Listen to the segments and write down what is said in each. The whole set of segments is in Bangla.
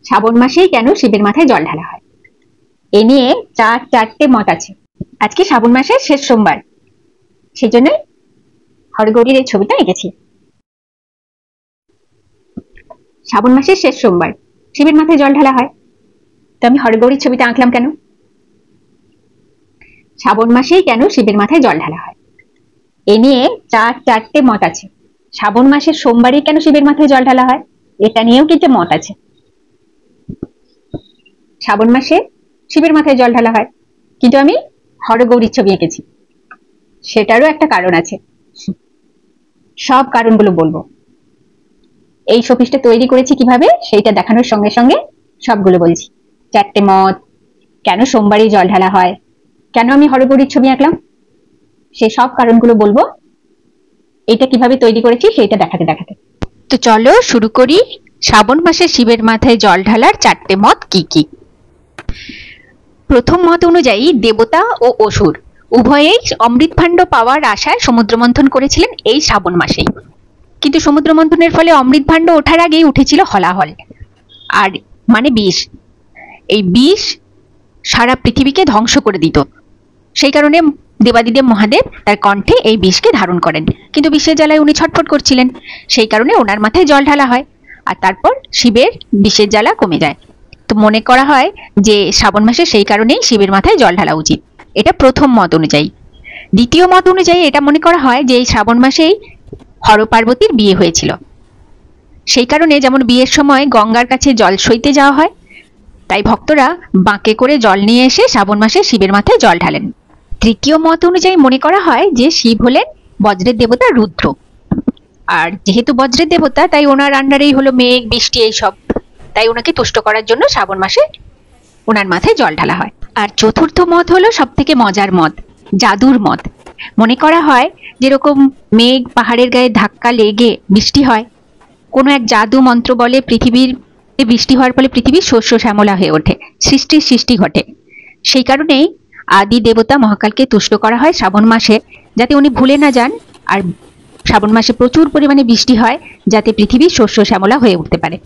শ্রাবণ মাসেই কেন শিবের মাথায় জল ঢালা হয়, এ নিয়ে চারটে মত আছে। আজকে শ্রাবণ মাসের শেষ সোমবার, সেই জন্য হরগৌরীর এই ছবিটা এঁকেছি। শ্রাবণ মাসের শেষ সোমবার শিবের মাথায় জল ঢালা হয়, তো আমি হরগৌরীর ছবিটা আঁকলাম কেন? শ্রাবণ মাসেই কেন শিবের মাথায় জল ঢালা হয়, এ নিয়ে চারটে মত আছে। শ্রাবণ মাসের সোমবারই কেন শিবের মাথায় জল ঢালা হয়, এটা নিয়েও কিন্তু মত আছে। শ্রাবণ মাসে শিবের মাথায় জল ঢালা হয়, কিন্তু আমি হরগৌরীর ছবি এঁকেছি, সেটারও একটা কারণ আছে। সব কারণগুলো বলবো। এই শোপিসটা তৈরি করেছি কিভাবে সেইটা দেখানোর সঙ্গে সঙ্গে সবগুলো বলছি। চারটে মত, কেন সোমবারই জল ঢালা হয়, কেন আমি হরগৌরীর ছবি আঁকলাম, সেই সব কারণগুলো বলবো। এটা কিভাবে তৈরি করেছি সেইটা দেখাতে দেখাতে। তো চলো শুরু করি। শ্রাবণ মাসে শিবের মাথায় জল ঢালার চারটে মত কি কি। প্রথম মত অনুযায়ী দেবতা ও অসুর উভয়েই অমৃত ভাণ্ড পাওয়ার আশায় সমুদ্র মন্থন করেছিলেন এই শ্রাবণ মাসেই, কিন্তু সমুদ্র মন্থনের ফলে অমৃত ভাণ্ড ওঠার আগেই উঠেছিল হলাহল, আর মানে বিষ। এই বিষ সারা পৃথিবীকে ধ্বংস করে দিত, সেই কারণে দেবাদিদেব মহাদেব তার কণ্ঠে এই বিষকে ধারণ করেন, কিন্তু বিষের জ্বালায় উনি ছটফট করছিলেন, সেই কারণে ওনার মাথায় জল ঢালা হয়, আর তারপর শিবের বিষের জ্বালা কমে যায়। তো মনে করা হয় যে শ্রাবণ মাসে সেই কারণেই শিবের মাথায় জল ঢালা উচিত। এটা প্রথম মত অনুযায়ী। দ্বিতীয় মত অনুযায়ী এটা মনে করা হয় যে এই শ্রাবণ মাসেই হর পার্বতীর বিয়ে হয়েছিল, সেই কারণে যেমন বিয়ের সময় গঙ্গার কাছে জল সইতে যাওয়া হয়, তাই ভক্তরা বাঁকে করে জল নিয়ে এসে শ্রাবণ মাসে শিবের মাথায় জল ঢালেন। তৃতীয় মত অনুযায়ী মনে করা হয় যে শিব হলেন বজ্রের দেবতা রুদ্র, আর যেহেতু বজ্রের দেবতা তাই ওনার আন্ডারেই হলো মেঘ বৃষ্টি এইসব, তাই ওনাকে তুষ্ট করার জন্য শ্রাবণ মাসে ওনার মাথায় জল ঢালা হয়। আর চতুর্থ মত হলো সব থেকে মজার মত, জাদুর মত। মনে করা হয় যেরকম মেঘ পাহাড়ের গায়ে ধাক্কা লেগে বৃষ্টি হয়, কোনো এক জাদু মন্ত্র বলে পৃথিবীর বৃষ্টি হওয়ার ফলে পৃথিবী শস্য শ্যামলা হয়ে ওঠে, সৃষ্টির সৃষ্টি ঘটে। সেই কারণেই আদি দেবতা মহাকালকে তুষ্ট করা হয় শ্রাবণ মাসে, যাতে উনি ভুলে না যান, আর শ্রাবণ মাসে প্রচুর পরিমাণে বৃষ্টি হয় যাতে পৃথিবী শস্য শ্যামলা হয়ে উঠতে পারে।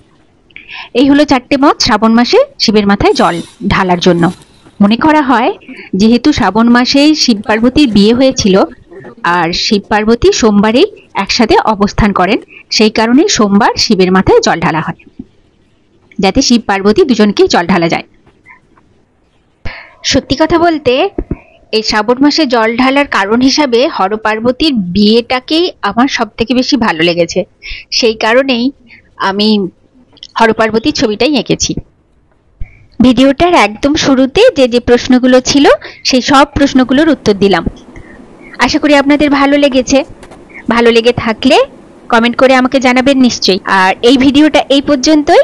এই হলো চারটে মত শ্রাবণ মাসে শিবের মাথায় জল ঢালার জন্য। মনে করা হয় যেহেতু শ্রাবণ মাসেই শিব পার্বতীর বিয়ে হয়েছিল, আর শিব পার্বতী সোমবারেই একসাথে অবস্থান করেন, সেই কারণে সোমবার শিবের মাথায় জল ঢালা হয়, যাতে শিব পার্বতী দুজনকেই জল ঢালা যায়। সত্যি কথা বলতে এই শ্রাবণ মাসে জল ঢালার কারণ হিসাবে হর পার্বতীর বিয়েটাকেই আমার সব থেকে বেশি ভালো লেগেছে, সেই কারণেই আমি হর পার্বতীর ছবিটাই এঁকেছি। ভিডিওটার একদম শুরুতে যে যে প্রশ্নগুলো ছিল সেই সব প্রশ্নগুলোর উত্তর দিলাম। আশা করি আপনাদের ভালো লেগেছে। ভালো লেগে থাকলে কমেন্ট করে আমাকে জানাবেন নিশ্চয়ই। আর এই ভিডিওটা এই পর্যন্তই।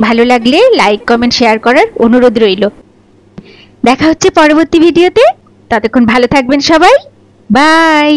ভালো লাগলে লাইক কমেন্ট শেয়ার করার অনুরোধ রইল। দেখা হচ্ছে পরবর্তী ভিডিওতে, ততক্ষণ ভালো থাকবেন সবাই। বাই।